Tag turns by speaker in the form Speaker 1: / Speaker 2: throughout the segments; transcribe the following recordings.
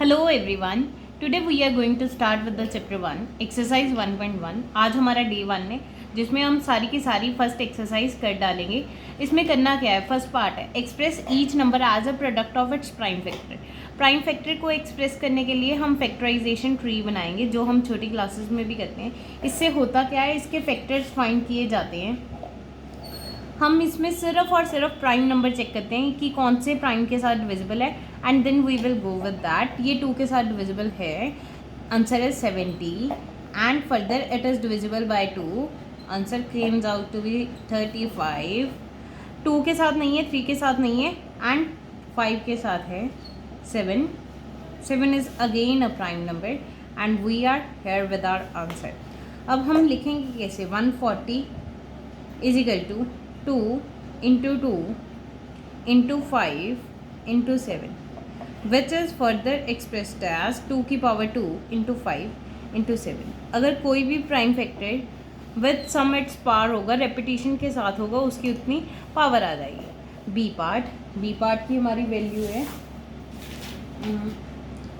Speaker 1: Hello everyone, today we are going to start with the chapter 1 exercise 1.1। आज हमारा day 1 है जिसमें हम सारी की सारी फर्स्ट एक्सरसाइज कर डालेंगे। इसमें करना क्या है, फर्स्ट पार्ट है express each number as a product of its prime factor. Prime factor को एक्सप्रेस करने के लिए हम फैक्टराइजेशन ट्री बनाएंगे, जो हम छोटी क्लासेस में भी करते हैं। इससे होता क्या है, इसके फैक्टर्स फाइंड किए जाते हैं। हम इसमें सिर्फ और सिर्फ प्राइम नंबर चेक करते हैं कि कौन से प्राइम के साथ डिविजिबल है, and then we will go with that. ये 2 के साथ डिविजिबल है, answer is 70, and further it is divisible by 2, answer comes out to be 35। 2 के साथ नहीं है, 3 के साथ नहीं है, एंड 5 के साथ है 7। 7 is again a prime number and we are here with our answer. अब हम लिखेंगे कैसे, 140 is equal to 2 into 2 into 5 into 7, which is further expressed as 2 की पावर 2 into 5 into 7। अगर कोई भी prime factor with some its power होगा, repetition के साथ होगा, उसकी उतनी पावर आ जाएगी। बी पार्ट की हमारी वैल्यू है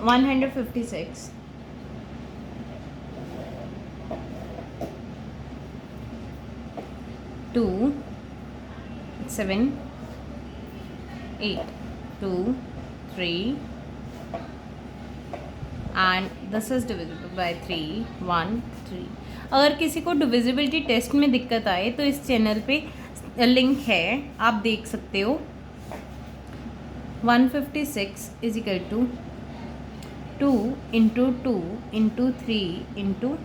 Speaker 1: 156, 2 7 8 2 3 and this is divisible by 3 1 3। अगर किसी को डिविजिबिलिटी टेस्ट में दिक्कत आए तो इस चैनल पे लिंक है, आप देख सकते हो। 156 is equal to 2 into 2 into 3 into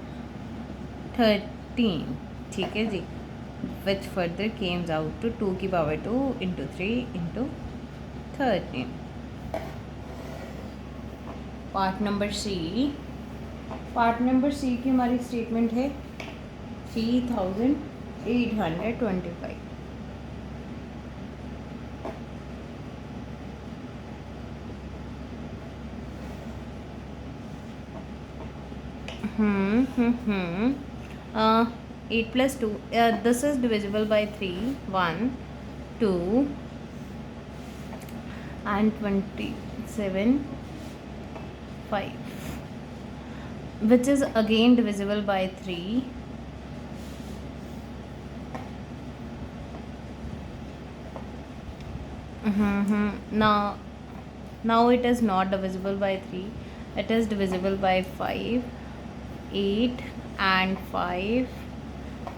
Speaker 1: 13, ठीक है जी, which further came out to 2 की power 2 into 3 into 13। Part number C की हमारी स्टेटमेंट है 3825। Hmm 8 plus 2, this is divisible by 3 1 2 and 27 5, which is again divisible by 3 now it is not divisible by 3, it is divisible by 5, 8 and 5,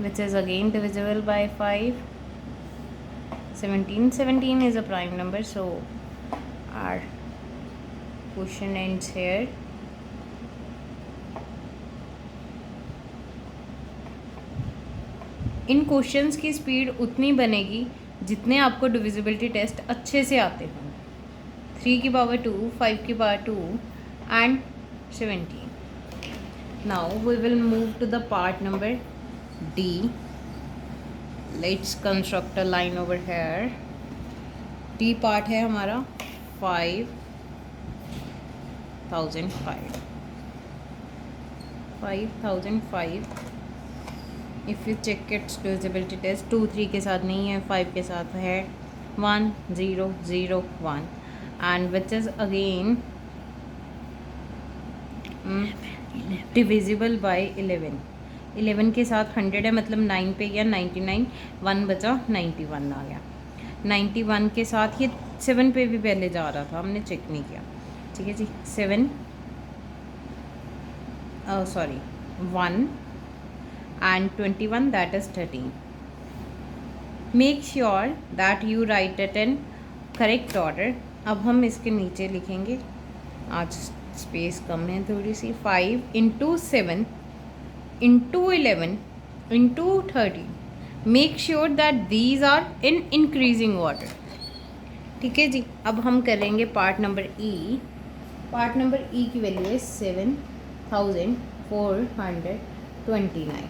Speaker 1: which is again divisible by 5, 17 is a prime number, so our question ends here। In questions की speed उतनी बनेगी जितने आपको divisibility test अच्छे से आते हों। 3 की पावर 2, 5 की power 2 and 17। Now we will move to the part number D। Let's construct a line over here. D part है हमारा 5005। If you check its divisibility test, 2 3 के साथ नहीं है, 5 के साथ है 1 0 0 1, and which is again divisible by 11 के साथ 100 है, मतलब 9 पे गया 99, 1 बचा 91 आ गया। 91 के साथ ये 7 पे भी पहले जा रहा था, हमने चेक नहीं किया, ठीक है जी। 7 sorry 1 and 21, that is 13। make sure that you write it in correct order। अब हम इसके नीचे लिखेंगे, आज स्पेस कम है थोड़ी सी। 5 into 7 into 11 into 13। make sure that these are in increasing order, ठीक है जी। अब हम करेंगे पार्ट नंबर ई। पार्ट नंबर ई की वैल्यू है 7429।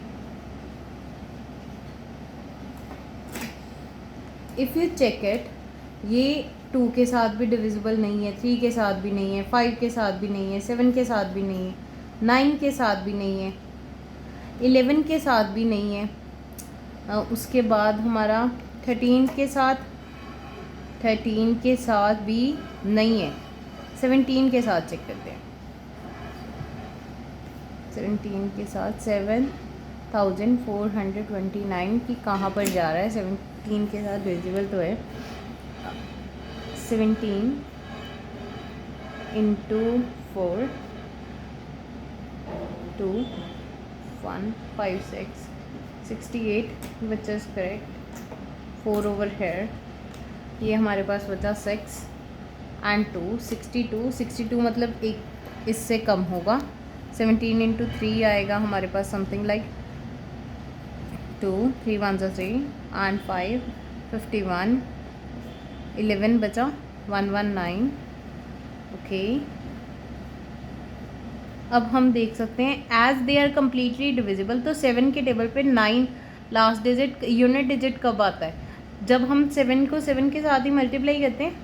Speaker 1: इफ़ यू चेक इट, ये 2 के साथ भी डिविजिबल नहीं है, 3 के साथ भी नहीं है, 5 के साथ भी नहीं है, 7 के साथ भी नहीं है, 9 के साथ भी नहीं है, 11 के साथ भी नहीं है, उसके बाद हमारा 13 के साथ भी नहीं है, 17 के साथ चेक करते हैं। 17 के साथ 7429 की कहाँ पर जा रहा है? 17 के साथ डिविजिबल तो है, 17 into 4 2 1 5 6 68 which is correct. 4 over here, ये हमारे पास बचा 6 एंड 2 62 मतलब एक इससे कम होगा। 17 इंटू 3 आएगा हमारे पास समथिंग लाइक 2 3 1 3 एंड 5 51 11 बचा 119। ओके अब हम देख सकते हैं as they are completely divisible, तो 7 के टेबल पे 9 लास्ट डिजिट यूनिट डिजिट कब आता है? जब हम 7 को 7 के साथ ही मल्टीप्लाई करते हैं।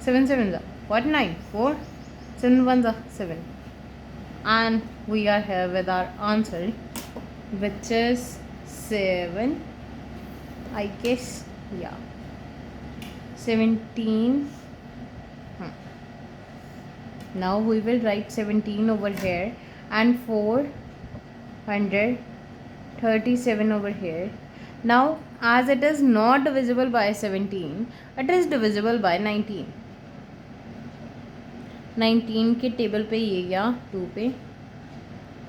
Speaker 1: 7 7 ज़ा व्हाट 9 4 7 1 ज़ा 7 and we are here with our answer which is 7, I guess, yeah, 17. Now we will write 17 over here and 437 over here. Now as it is not divisible by 17, it is divisible by 19. 19 के table पे ये गया 2 पे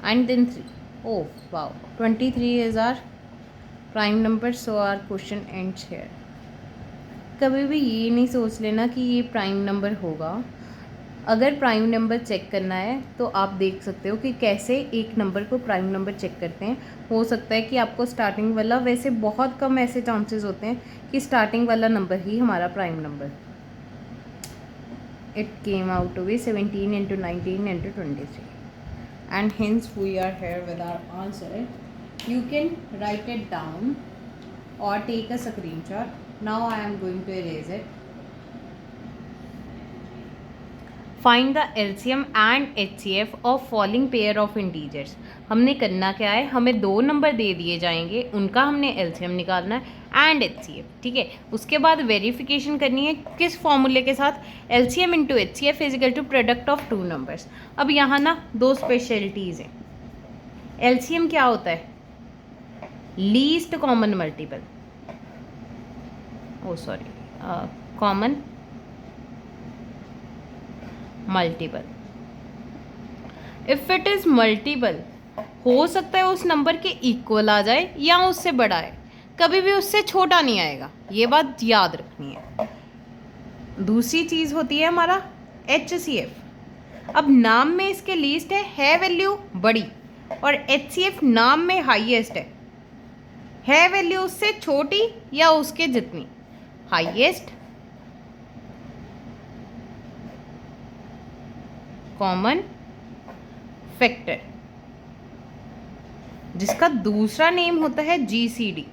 Speaker 1: and then 3. Oh wow, 23 is our prime number, so our question ends here. कभी भी ये नहीं सोच लेना कि ये प्राइम नंबर होगा। अगर प्राइम नंबर चेक करना है तो आप देख सकते हो कि कैसे एक नंबर को प्राइम नंबर चेक करते हैं। हो सकता है कि आपको स्टार्टिंग वाला, वैसे बहुत कम ऐसे चांसेस होते हैं कि स्टार्टिंग वाला नंबर ही हमारा prime number. It came out to be 17 into 19 into 23 and hence we are here with our answer. You can write it down or take a screenshot. Now I am going to erase it. Find the LCM and HCF of following pair of integers. हमने करना क्या है, हमें दो number दे दिए जाएंगे, उनका हमने LCM निकालना है एंड HCF, ठीक है। उसके बाद वेरिफिकेशन करनी है किस फॉर्मूले के साथ? LCM into HCF is equal to product of two numbers. अब यहाँ ना दो स्पेशलिटीज़ हैं। LCM क्या होता है? Least common multiple, oh sorry, common multiple. If it is multiple, हो सकता है उस नंबर के इक्वल आ जाए या उससे बड़ा है, कभी भी उससे छोटा नहीं आएगा, ये बात याद रखनी है। दूसरी चीज होती है हमारा HCF। अब नाम में इसके लीस्ट है वैल्यू बड़ी, और HCF नाम में हाईएस्ट है वैल्यू उससे छोटी या उसके जितनी। हाईएस्ट कॉमन फैक्टर, जिसका दूसरा नेम होता है GCD,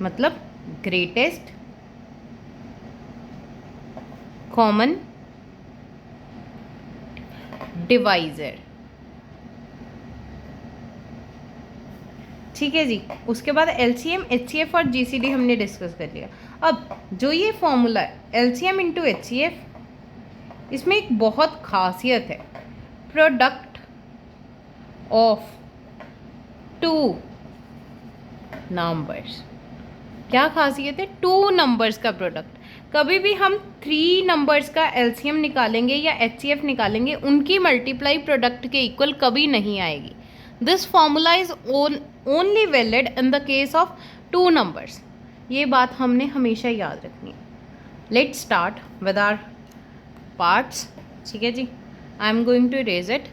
Speaker 1: मतलब ग्रेटेस्ट कॉमन डिवाइजर, ठीक है जी। उसके बाद LCM, HCF और GCD हमने डिस्कस कर लिया। अब जो ये फॉर्मूला है LCM इंटू HCF, इसमें एक बहुत खासियत है, प्रोडक्ट ऑफ टू नंबर्स। क्या खासियत है? टू नंबर्स का प्रोडक्ट। कभी भी हम 3 नंबर्स का LCM निकालेंगे या HCF निकालेंगे, उनकी मल्टीप्लाई प्रोडक्ट के इक्वल कभी नहीं आएगी। This formula is only valid in the case of 2 numbers. ये बात हमने हमेशा याद रखनी है। Let's start with our parts, ठीक है जी। I am going to erase it,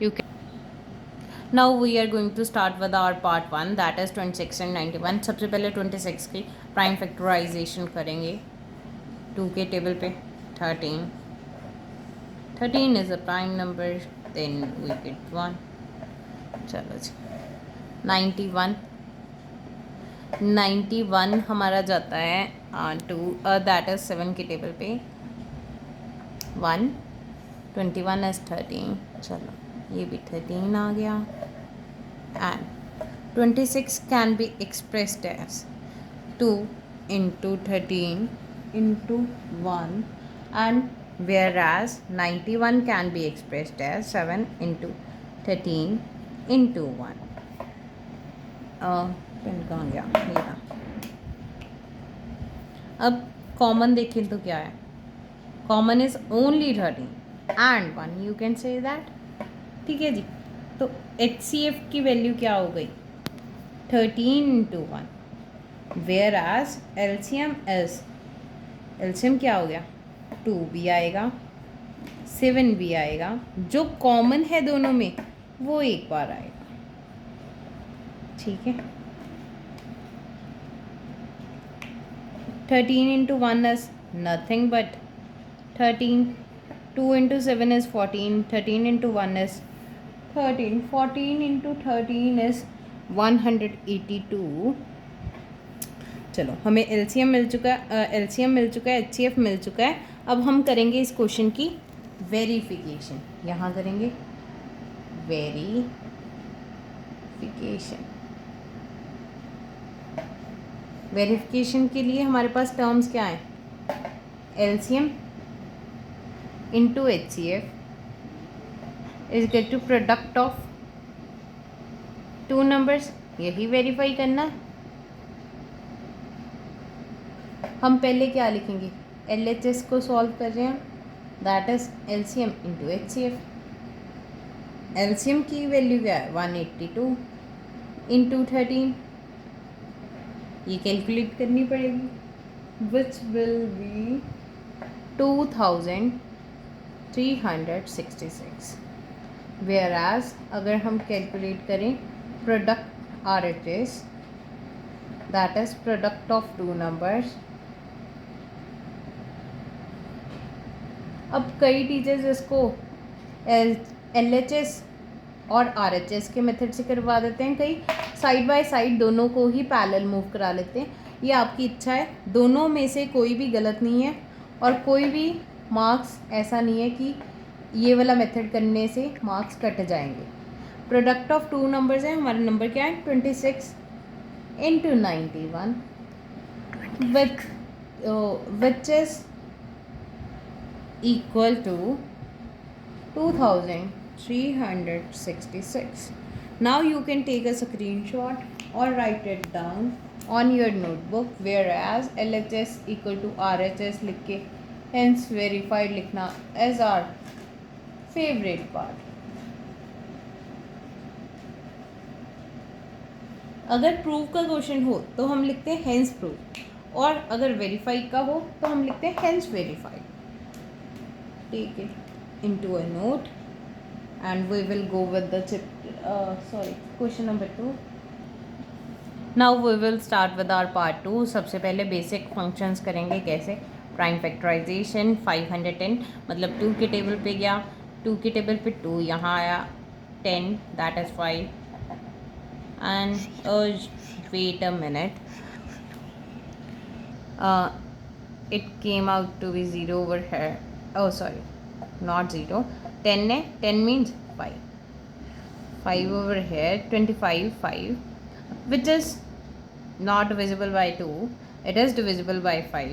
Speaker 1: you can. Now we are going to start with our part 1, that is 26 and 91। सबसे पहले 26 की प्राइम फैक्टराइजेशन करेंगे। 2 के टेबल पे 13 is a prime number, then we get 1। चलो जी, 91 हमारा जाता है 2, दैट इज 7 के टेबल पे 1। 21 इज 13, चलो ये भी 13 आ गया। And 26 can be expressed as 2 into 13 into 1 and whereas 91 can be expressed as 7 into 13 into 1. Pen कहाँ गया, ये था. अब कॉमन देखें तो क्या है, common is only 13 and 1, you can say that. ठीक है जी. तो HCF की वैल्यू क्या हो गई, 13 इंटू 1, वेयर एज एल्शियम क्या हो गया, 2 भी आएगा 7 भी आएगा. जो कॉमन है दोनों में वो एक बार आएगा. ठीक है. 13 into 1 is nothing but 13. 2 into 7 is 14. 13 into 1 is 13. 14 into 13 is 182. चलो, हमें एलसीएम मिल चुका है, HCF मिल चुका है. अब हम करेंगे इस क्वेश्चन की वेरिफिकेशन. यहाँ करेंगे वेरिफिकेशन के लिए हमारे पास टर्म्स क्या हैं, LCM into HCF is equal to product of 2 numbers. यही वेरीफाई करना है. हम पहले क्या लिखेंगे, LHS को सॉल्व कर रहे हैं, that is LCM into HCF. LCM की वैल्यू क्या है, 182 इंटू 13. ये कैलकुलेट करनी पड़ेगी, which will be 2366. Whereas अगर हम कैलकुलेट करें product RHS, that is product of 2 numbers. अब कई टीचर्स इसको LHS और RHS के मेथड से करवा देते हैं, कई साइड बाय साइड दोनों को ही पैरेलल मूव करा लेते हैं. ये आपकी इच्छा है, दोनों में से कोई भी गलत नहीं है और कोई भी मार्क्स ऐसा नहीं है कि ये वाला मेथड करने से मार्क्स कट जाएंगे. प्रोडक्ट ऑफ 2 नंबर्स है, हमारा नंबर क्या है 26 into 91 which is equal to 2366. Now you can take a screenshot or write it down on your notebook, whereas LHS equal to RHS लिख के hence verified लिखना as our favorite part. अगर prove का question हो तो हम लिखते हैं hence proof, और अगर वेरीफाई का हो तो हम लिखते हैं hence verified. Take it into a note and we will go with the question number 2. Now we will start with our part 2. सबसे पहले बेसिक फंक्शंस करेंगे, कैसे प्राइम फैक्टराइजेशन. 510 मतलब 2 के टेबल पे गया, 2 के टेबल पे 2 यहाँ आया, 10 that is 5 and wait a minute, it came out to be 0 over here. Oh sorry, not 0, 10 है, 10 means 5 over here, 25 5, which is not divisible by 2, it is divisible by 5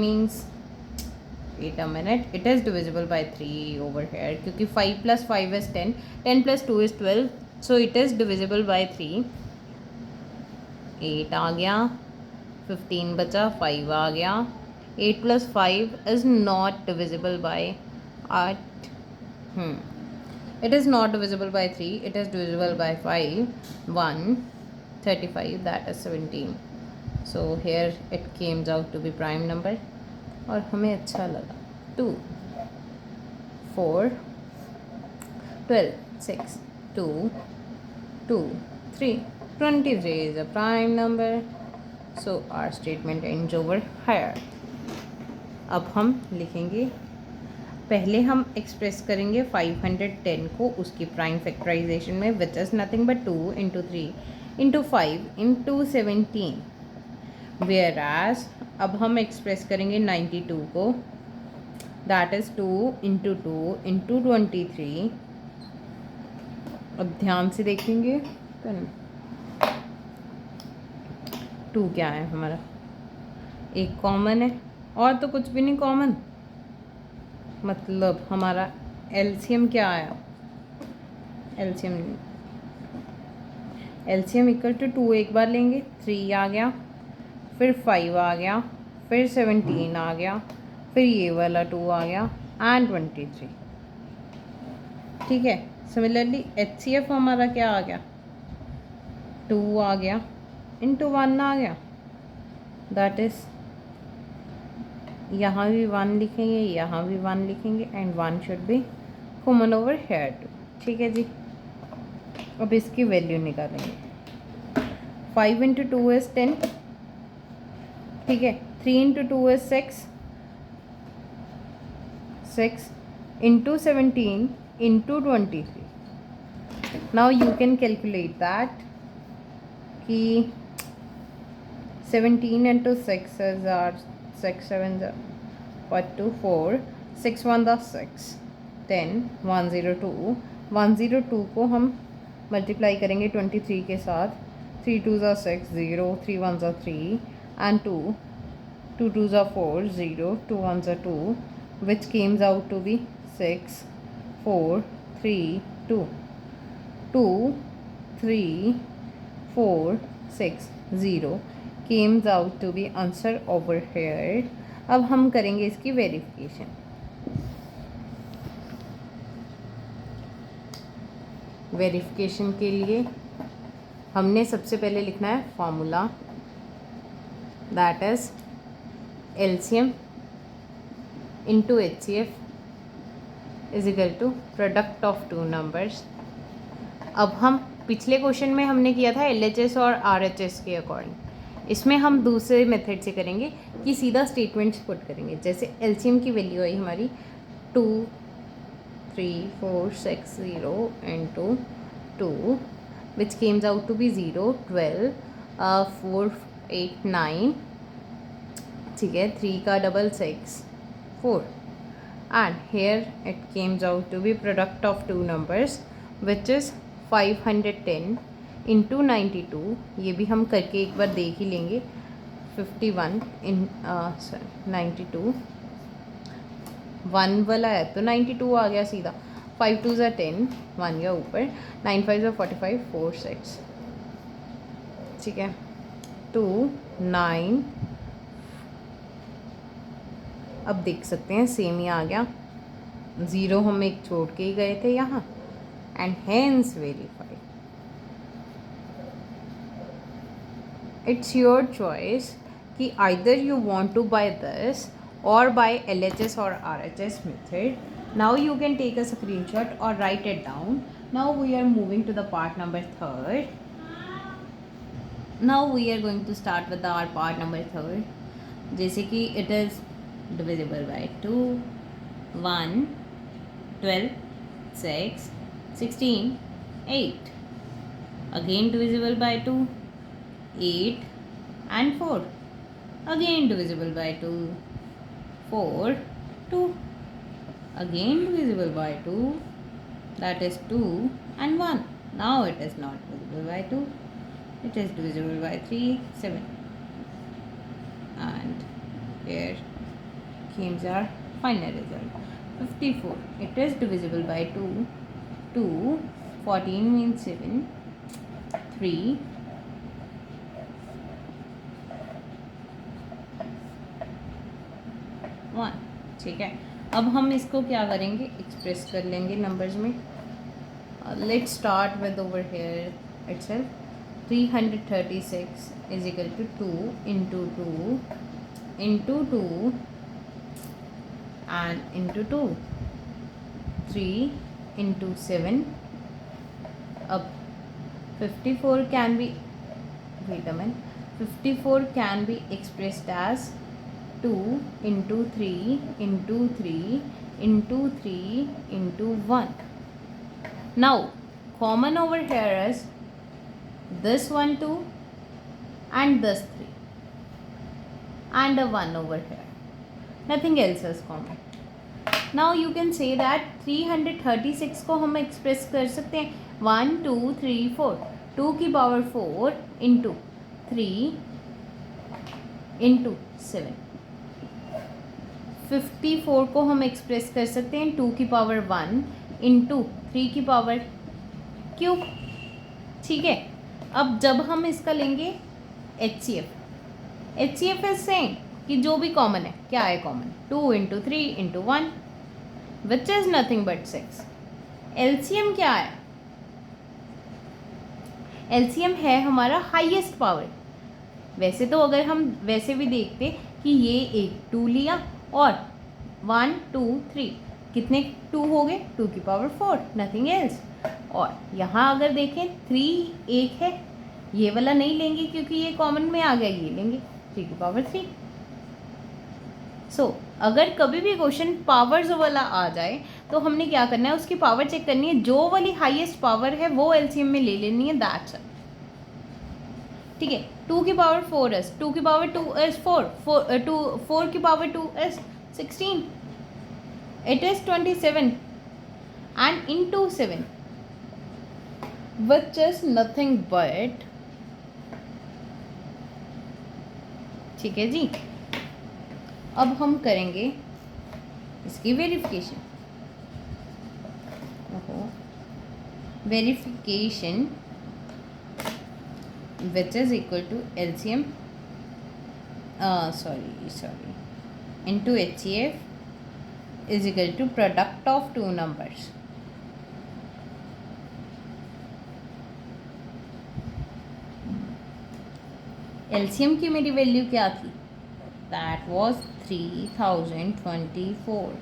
Speaker 1: means, wait a minute, it is divisible by 3 over here क्योंकि 5 plus 5 is 10, 10 plus 2 is 12, so it is divisible by 3. 8 आ गया, 15 बचा, 5 आ गया. 8 plus 5 is not divisible by 8. It is not divisible by 3, it is divisible by 5. 1 35, that is 17. So here it came out to be prime number और हमें अच्छा लगा. 2 4 12 6 2 2 3 23 is a prime number. So our statement ends over here. अब हम लिखेंगे, पहले हम express करेंगे 510 को उसकी प्राइम फैक्टराइजेशन में, which is nothing but 2 into 3 into 5 into 17. Whereas अब हम एक्सप्रेस करेंगे 92 को, दैट इज़ 2 इंटू 2 इंटू 23. अब ध्यान से देखेंगे, 2 क्या है हमारा, एक कॉमन है और तो कुछ भी नहीं कॉमन, मतलब हमारा एलसीएम क्या आया, एलसीएम इक्वल टू 2 एक बार लेंगे, 3 आ गया, फिर 5 आ गया, फिर 17 आ गया, फिर ये वाला 2 आ गया एंड 23। ठीक है। सिमिलरली एचसीएफ हमारा क्या आ गया, 2 आ गया इंटू 1 आ गया, दैट इज़ यहाँ भी 1 लिखेंगे, यहाँ भी 1 लिखेंगे and 1 should be common over here too. ठीक है जी। अब इसकी वैल्यू निकालेंगे। 5 इंटू 2 इज़ 10। ठीक है। 3 into 2 is 6 into 17 into 23। Now you can calculate that कि 17 इंटू 6 इज आर 6 7 4 6 1 6 10 102 102 को हम मल्टीप्लाई करेंगे 23 के साथ। 3 2 6 0 3 1 3 and 2 2 2 4 0 2 1 2 which comes out to be 6 4 3 2 2 3 4 6 0 comes out to be answer over here। अब हम करेंगे इसकी वेरिफिकेशन। वेरिफिकेशन के लिए हमने सबसे पहले लिखना है formula, that is LCM into HCF is equal to product of two numbers. अब हम पिछले क्वेश्चन में हमने किया था एलएचएस और आरएचएस के अकॉर्डिंग, इसमें हम दूसरे मेथड से करेंगे कि सीधा स्टेटमेंट्स पुट करेंगे। जैसे एलसीएम की वैल्यू आई हमारी 2 3 4 6 0 into 2 which comes out to be 0 12 4 8 9। ठीक है। 3 का double 6 4 and here it comes out to be product of two numbers which is 510 into 92। ये भी हम करके एक बार देख ही लेंगे। 51 इन 92 1 वाला है तो 92 आ गया सीधा। 5 2 ज़ा 10 1 गया ऊपर, 9 5 ज़ा 45 4 6। ठीक है। 2 9 अब देख सकते हैं सेम ही आ गया, 0 हम एक छोड़ के ही गए थे यहाँ and hence verified. It's your choice कि either you want to by this or by LHS or RHS method. Now you can take a screenshot or write it down. Now we are moving to the part number 3rd. Now we are going to start with our part number 3rd. जैसे कि it is divisible by 2 1 12 6 16 8, again divisible by 2 8 and 4, again divisible by 2 4 2, again divisible by 2, that is 2 and 1. Now it is not divisible by 2, it is divisible by 3 7, and here comes our final result 54. It is divisible by 2 2 14 means 7 3 1। ठीक है। अब हम इसको क्या करेंगे, express कर लेंगे numbers में। Let's start with over here itself 336 is equal to 2 into 2 into 2 and into 2 3 into 7। अब 54 can be, wait a minute, 54 can be expressed as 2 into 3 into 3 into 3 into 1. Now common over here is this 1 2 and this 3 and a 1 over here. Nothing else is common. Now you can say that 336 को हम express कर सकते हैं 1 2 3 4, 2 की power 4 into 3 into 7। 54 को हम express कर सकते हैं 2 की पावर 1 इंटू 3 की पावर क्यूब, ठीक है। अब जब हम इसका लेंगे HCF, HCF इज सेम कि जो भी कॉमन है, क्या है common, 2 into 3 into 1 which is nothing but 6। LCM क्या है, LCM है हमारा हाईएस्ट पावर। वैसे तो अगर हम वैसे भी देखते कि ये एक 2 लिया और 1 2 3 कितने 2 हो गए, 2 की पावर 4, नथिंग एल्स। और यहाँ अगर देखें 3 एक है, ये वाला नहीं लेंगे क्योंकि ये कॉमन में आ गया, ये लेंगे 3 की पावर 3। सो अगर कभी भी क्वेश्चन पावर्स वाला आ जाए तो हमने क्या करना है, उसकी पावर चेक करनी है, जो वाली हाईएस्ट पावर है वो एलसीएम में ले लेनी है, दैट्स इट, ठीक है। 2 की पावर 4s, 2 की पावर 2s 4 की power 2s 16, it is 27 and into 7 which is nothing but, ठीक है जी। अब हम करेंगे इसकी verification, verification which is equal to LCM into HCF is equal to product of two numbers. LCM की मेरी वैल्यू क्या थी, that was 3024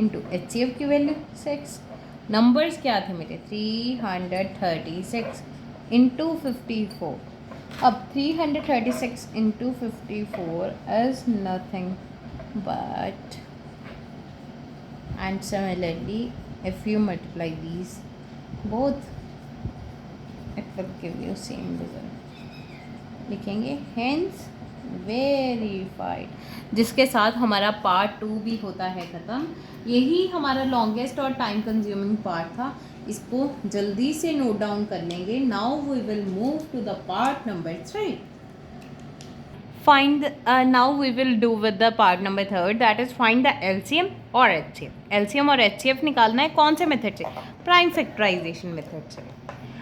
Speaker 1: into HCF की वैल्यू 6, नंबर्स क्या थे मेरे 336 into 54। अब 336 into 54 is nothing but, and similarly if you multiply these both it will give you same result, लिखेंगे hence वेरीफाइड, जिसके साथ हमारा पार्ट 2 भी होता है ख़त्म। यही हमारा लॉन्गेस्ट और टाइम कंज्यूमिंग पार्ट था, इसको जल्दी से नोट डाउन कर लेंगे। Now we will move to the part number 3। Find now we will do with the part number 3, that is find the LCM और एचसीएफ। एलसीएम और एचसीएफ निकालना है कौन से मेथड से, प्राइम फैक्टराइजेशन मेथड से।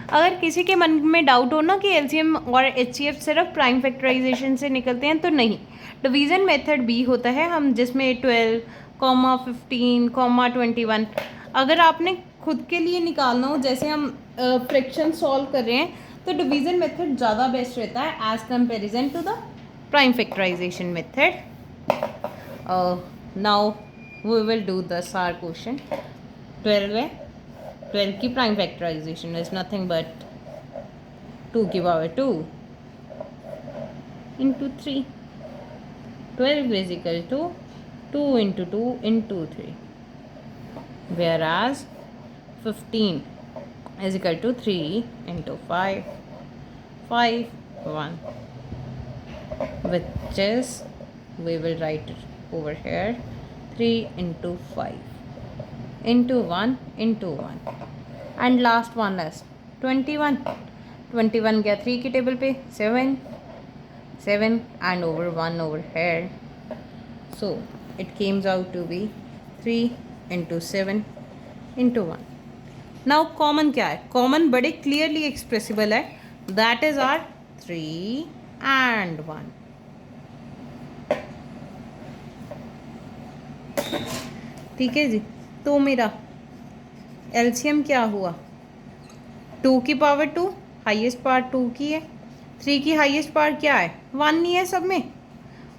Speaker 1: अगर किसी के मन में डाउट हो ना कि एलसीएम और एचसीएफ सिर्फ प्राइम फैक्टराइजेशन से निकलते हैं, तो नहीं, डिवीज़न मेथड भी होता है हम जिसमें 12, 15, 21। अगर आपने खुद के लिए निकालना हो, जैसे हम फ्रैक्शन सॉल्व कर रहे हैं, तो डिवीज़न मेथड ज़्यादा बेस्ट रहता है as comparison to the prime factorization method. Now we will do this our question. 12 है, 12 की prime factorization is nothing but 2 की power 2 into 3। 12 is equal to 2 into 2 into 3, whereas 15 is equal to 3 into 5, 5, 1, which is, we will write it over here, 3 into 5 into 1 into 1, and last one is 21। 21 गया 3 की table पे, 7 and over 1 over here, so it comes out to be 3 into 7 into 1। Now common क्या है, common बड़े clearly expressible है, that is are 3 and 1। ठीक है जी, तो मेरा एलसीएम क्या हुआ, 2 की पावर 2, हाईएस्ट पावर 2 की है, 3 की हाईएस्ट पावर क्या है 1 नहीं है सब में,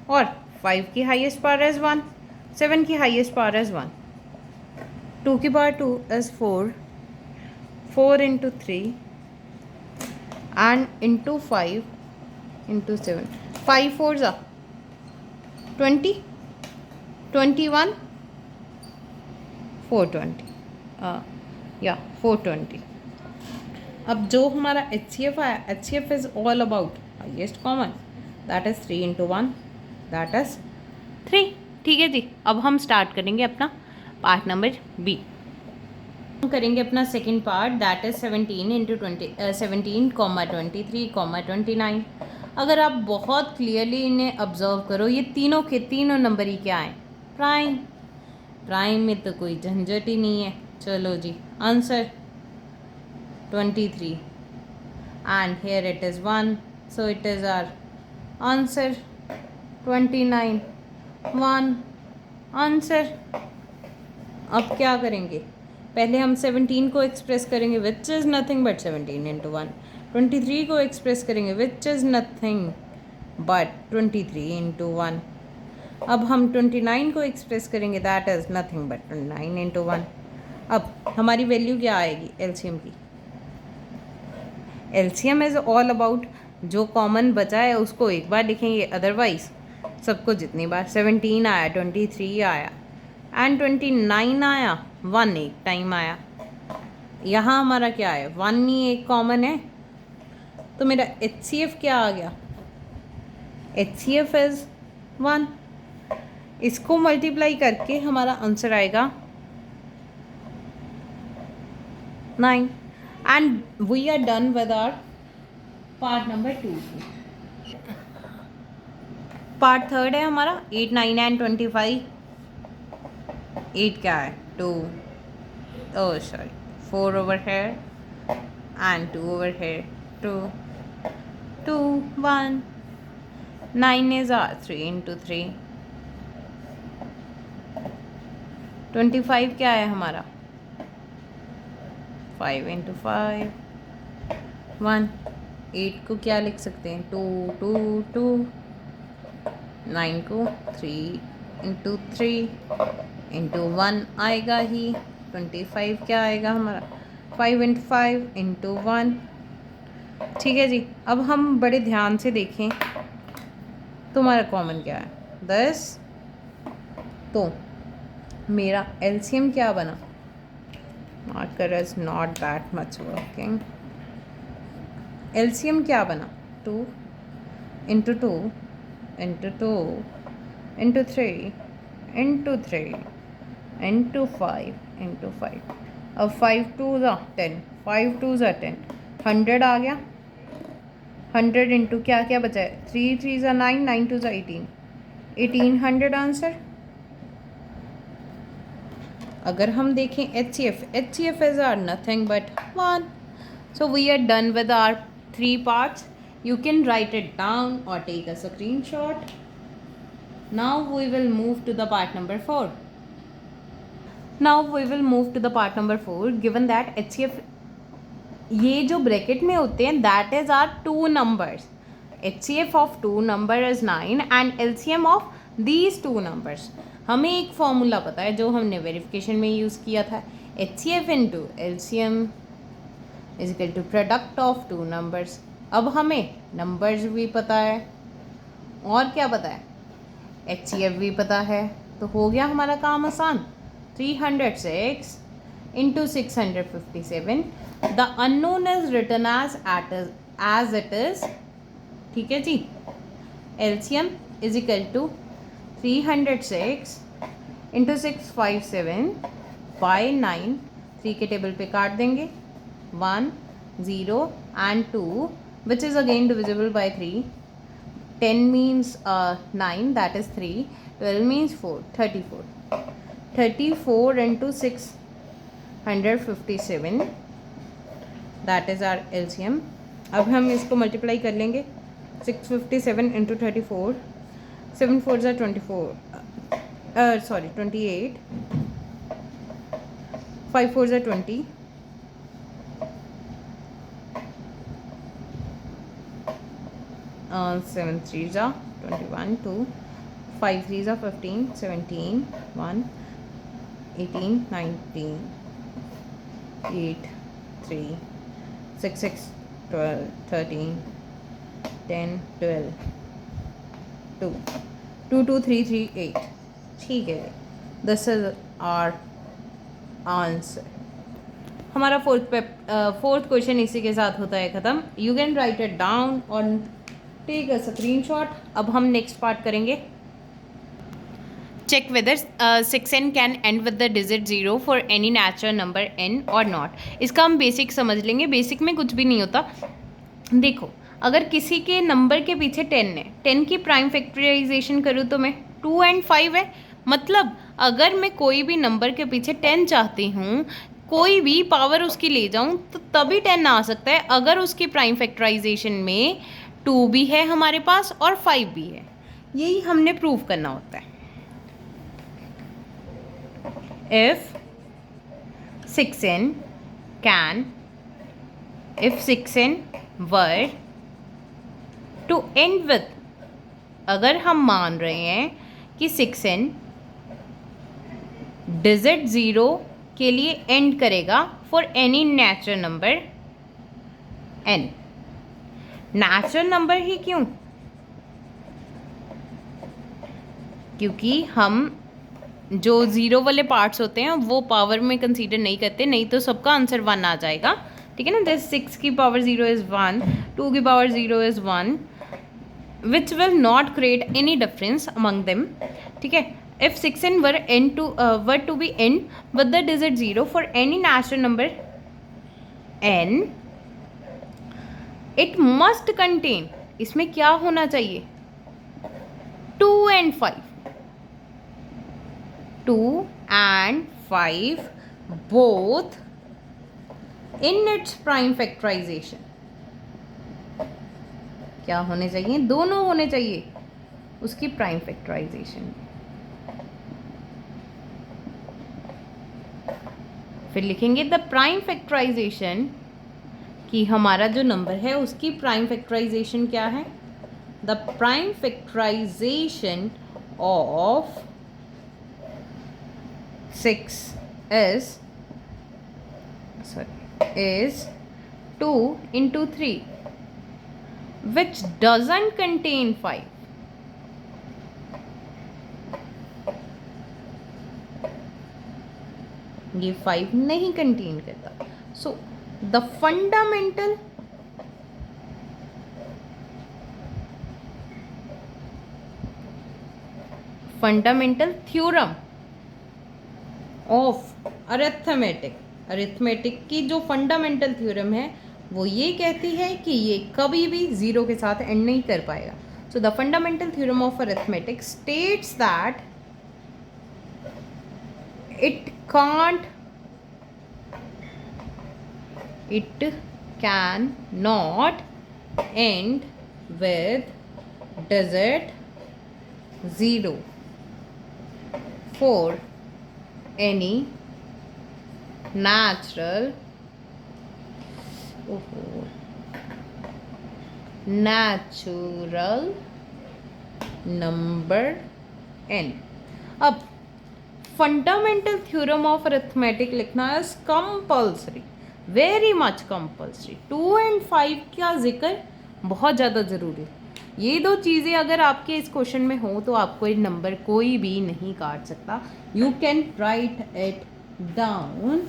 Speaker 1: और 5 की हाईएस्ट पावर इज 1, 7 की हाईएस्ट पावर इज 1, 2 की power 2 is 4 into 3 and into 5 into 7, 5 4s are 20, 21, 420, 420। अब जो हमारा HCF आया, HCF is all about highest common, that is 3 into 1, that is 3। ठीक है जी, अब हम स्टार्ट करेंगे अपना पार्ट नंबर बी। हम करेंगे अपना second part, that is 17 into 17, 23, 29। अगर आप बहुत क्लियरली इन्हें ऑब्जर्व करो, ये तीनों के तीनों नंबर ही क्या हैं, प्राइम। प्राइम में तो कोई झंझट ही नहीं है। चलो जी, answer 23 and here it is 1, so it is our answer 29 1 answer. अब क्या करेंगे, पहले हम 17 को एक्सप्रेस करेंगे विच इज़ नथिंग बट 17 इंटू 1, 23 को एक्सप्रेस करेंगे विच इज़ नथिंग बट 23 इंटू 1। अब हम 29 को एक्सप्रेस करेंगे that is nothing but 29 into 1। अब हमारी वैल्यू क्या आएगी एलसीएम की? एलसीएम इज़ ऑल अबाउट जो कॉमन बचा है उसको एक बार लिखेंगे, अदरवाइज सबको जितनी बार 17 आया, 23 आया एंड 29 आया, 1 एक टाइम आया। यहाँ हमारा क्या है, 1 ही एक कॉमन है, तो मेरा HCF क्या आ गया? HCF is 1। इसको मल्टीप्लाई करके हमारा आंसर आएगा 9 and we are done with our part number 2। Part third है हमारा 8 9 एंड 25। 8 क्या है 2, oh sorry 4 over here and 2 over here 2 2 1 9 is 3 into 3। 25 क्या है हमारा 5 into 5 1। 8 को क्या लिख सकते हैं 2 2 2। 9 को 3 into 3 into 1 आएगा ही। 25 क्या आएगा हमारा 5 into 5 into 1। ठीक है जी, अब हम बड़े ध्यान से देखें तुम्हारा कॉमन क्या है 10। तो मेरा एलसीएम क्या बना, marker is not that much working. LCM क्या बना 2 into 2 into 2 into 3 into 3 into 5 into 5। अब 5 2s are 10, 5 2s are 10, 100 आ गया। 100 इंटू क्या क्या बचा है 3 3s are 9, 9 2s are 18, 1800 answer. अगर हम देखें HCF is our nothing but 1। So we are done with our 3 parts. You can write it down or take a screenshot. Now we will move to the part number 4. Now we will move to the part number 4 given that HCF ये जो bracket में होते हैं that is our 2 numbers. HCF of 2 number is 9 and LCM of these 2 numbers। हमें एक formula पता है जो हमने वेरिफिकेशन में यूज़ किया था, HCF into LCM is equal to product of 2 numbers. अब हमें नंबर्स भी पता है और क्या पता है HCF भी पता है, तो हो गया हमारा काम आसान। 306 into 657 the unknown is written as it is. ठीक है जी, LCM is equal to 306 into 657 by 9। 3 के टेबल पे काट देंगे 1 0 and 2 which is again divisible by 3। 10 means 9 that is 3, 12 means 4, 34। 34 into 657 that is our LCM। अब हम इसको मल्टीप्लाई कर लेंगे 657 into 34, 7 4s are 24, sorry 28, 5 4s are 20, 7 3s are 21, 2, 5 3s are 15, 17, 1, 18, 19, 8, 3, 6 6 12, 13, 10 12, 2 2 2 3 3 8। ठीक है, दिस इज आवर आंसर। हमारा फोर्थ क्वेश्चन इसी के साथ होता है ख़त्म। You can write it down और टेक अ स्क्रीनशॉट। अब हम नेक्स्ट पार्ट करेंगे। Check whether 6n can end with the digit 0 for any natural number n और नॉट। इसका हम बेसिक समझ लेंगे। बेसिक में कुछ भी नहीं होता। देखो, अगर किसी के नंबर के पीछे 10 है, 10 की प्राइम फैक्टराइजेशन करूँ तो मैं 2 and 5 है, मतलब अगर मैं कोई भी नंबर के पीछे 10 चाहती हूँ, कोई भी पावर उसकी ले जाऊँ तो तभी 10 आ सकता है अगर उसकी प्राइम फैक्टराइजेशन में 2 भी है हमारे पास और 5 भी है। यही हमने प्रूव करना होता है। if 6n were to end with, अगर हम मान रहे हैं कि 6n डिजिट 0 के लिए एंड करेगा for any natural number n। Natural number ही क्यों? क्योंकि हम जो 0 वाले पार्ट्स होते हैं वो पावर में कंसीडर नहीं करते, नहीं तो सबका आंसर 1 आ जाएगा। ठीक है ना, जैसे 6 की पावर 0 इज़ 1, 2 की power 0 is 1, which will not create any difference among them. ठीक है, if 6n were to be end with the digit 0 for any natural number n, it must contain, इसमें क्या होना चाहिए? 2 and 5, 2 and 5 both in its prime factorization। क्या होने चाहिए? दोनों होने चाहिए उसकी प्राइम फैक्टराइजेशन। फिर लिखेंगे द प्राइम फैक्टराइजेशन, कि हमारा जो नंबर है उसकी प्राइम फैक्टराइजेशन क्या है? The prime factorization of 6 is 2 into 3 which doesn't contain 5। ये 5 नहीं कंटेन करता। So the fundamental theorem of arithmetic की जो फंडामेंटल थ्योरम है वो ये कहती है कि ये कभी भी 0 के साथ एंड नहीं कर पाएगा। So the fundamental theorem of arithmetic states that it cannot end with digit 0 for any natural number n। अब फंडामेंटल थ्योरम ऑफ अरिथमेटिक लिखना है compulsory, very much compulsory. 2 and 5 का जिक्र बहुत ज़्यादा ज़रूरी है। ये दो चीज़ें अगर आपके इस क्वेश्चन में हो तो आपको ये नंबर कोई भी नहीं काट सकता। You can write it down.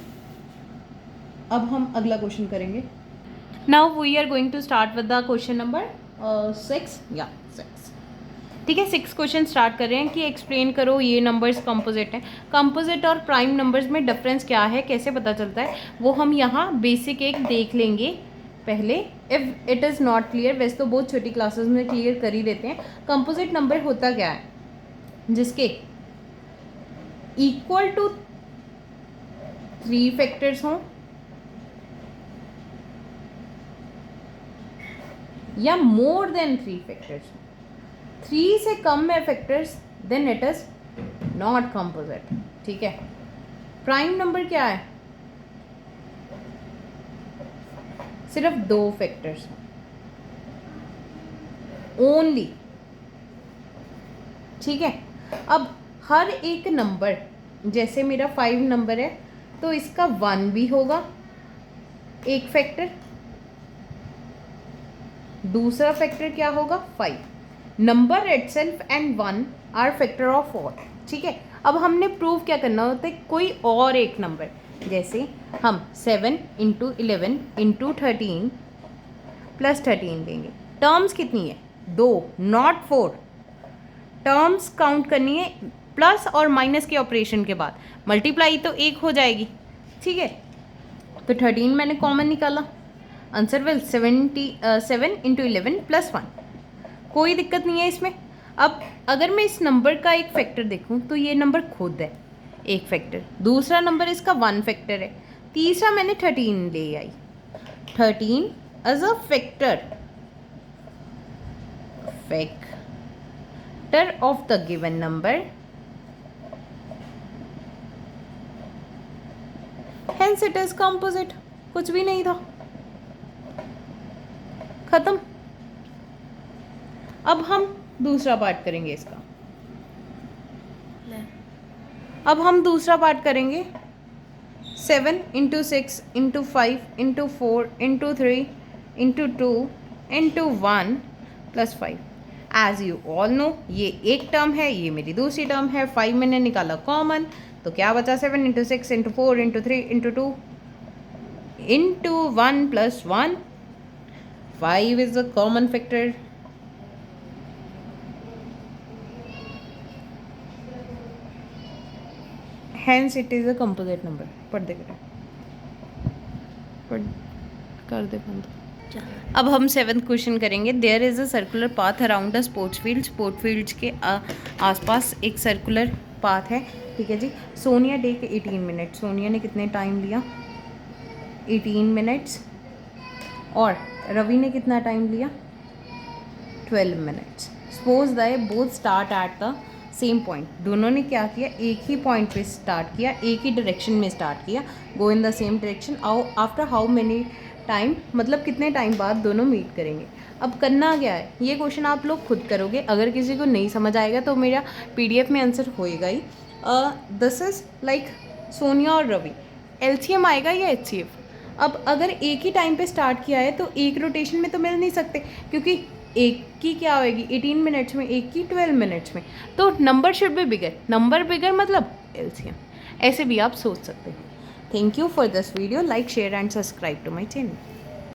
Speaker 1: अब हम अगला क्वेश्चन करेंगे। Now we are going to start with the question number 6। ठीक है, 6 क्वेश्चन स्टार्ट कर रहे हैं कि एक्सप्लेन करो ये नंबर्स कंपोजिट हैं। कंपोजिट और प्राइम नंबर्स में डिफरेंस क्या है, कैसे पता चलता है, वो हम यहाँ बेसिक एक देख लेंगे पहले। If it is not clear, वैसे तो बहुत छोटी क्लासेस में क्लियर कर ही देते हैं। कंपोजिट नंबर होता क्या है? जिसके इक्वल टू 3 फैक्टर्स हों या मोर देन 3 फैक्टर्स हों। 3 से कम है factors, then it is not composite. ठीक है, प्राइम नंबर क्या है? सिर्फ 2 फैक्टर्स ओनली। ठीक है, अब हर एक नंबर, जैसे मेरा 5 नंबर है तो इसका 1 भी होगा एक फैक्टर, दूसरा फैक्टर क्या होगा? 5। Number itself and 1 are factor of 4। ठीक है, अब हमने प्रूव क्या करना होता है? कोई और एक नंबर, जैसे हम 7 इंटू 11 इंटू 13 प्लस 13 लेंगे। टर्म्स कितनी है? 2, नॉट 4। टर्म्स काउंट करनी है प्लस और माइनस के ऑपरेशन के बाद। मल्टीप्लाई तो 1 हो जाएगी। ठीक है, तो 13 मैंने कॉमन निकाला, आंसर विल 7 इंटू 11 प्लस 1। कोई दिक्कत नहीं है इसमें। अब अगर मैं इस नंबर का एक फैक्टर देखूं तो ये नंबर खुद है एक फैक्टर, दूसरा नंबर इसका 1 फैक्टर है, तीसरा मैंने 13 ले आई, 13 as a factor of the given number, hence it is composite. कुछ भी नहीं था, खत्म। अब हम दूसरा पार्ट करेंगे इसका। अब हम दूसरा पार्ट करेंगे 7 into 6 into 5 into 4 into 3 into 2 into 1 plus 5। As you all know ये एक टर्म है, ये मेरी दूसरी टर्म है, 5 मैंने निकाला कॉमन, तो क्या बचा 7 into 6 into 4 into 3 into 2 into 1 plus 1। 5 is a common factor. Hence it is a composite number। पढ़ दे बेटा, पढ़ कर दे बंद। अब हम 7th क्वेश्चन करेंगे। There is a circular path around the sports field. Sports fields के आसपास एक सर्कुलर पाथ है, ठीक है जी। सोनिया डे के 18 मिनट, सोनिया ने कितने टाइम लिया 18 मिनट्स, और रवि ने कितना टाइम लिया 12 minutes. Suppose that both start at the same point. दोनों ने क्या किया, एक ही पॉइंट पे स्टार्ट किया, एक ही डायरेक्शन में स्टार्ट किया, go in the same direction. After how many time, मतलब कितने टाइम बाद दोनों मीट करेंगे। अब करना क्या है, ये क्वेश्चन आप लोग खुद करोगे। अगर किसी को नहीं समझ आएगा तो मेरा PDF में आंसर होएगा ही। दिस इज़ लाइक सोनिया और रवि, LCM आएगा या HCF। अब अगर एक ही टाइम पे स्टार्ट किया है तो एक रोटेशन में तो मिल नहीं सकते, क्योंकि एक की क्या होएगी 18 मिनट्स में, एक की 12 मिनट्स में, तो number should be bigger. Number bigger मतलब LCM। ऐसे भी आप सोच सकते हैं। Thank you for this video. Like share and subscribe to my channel.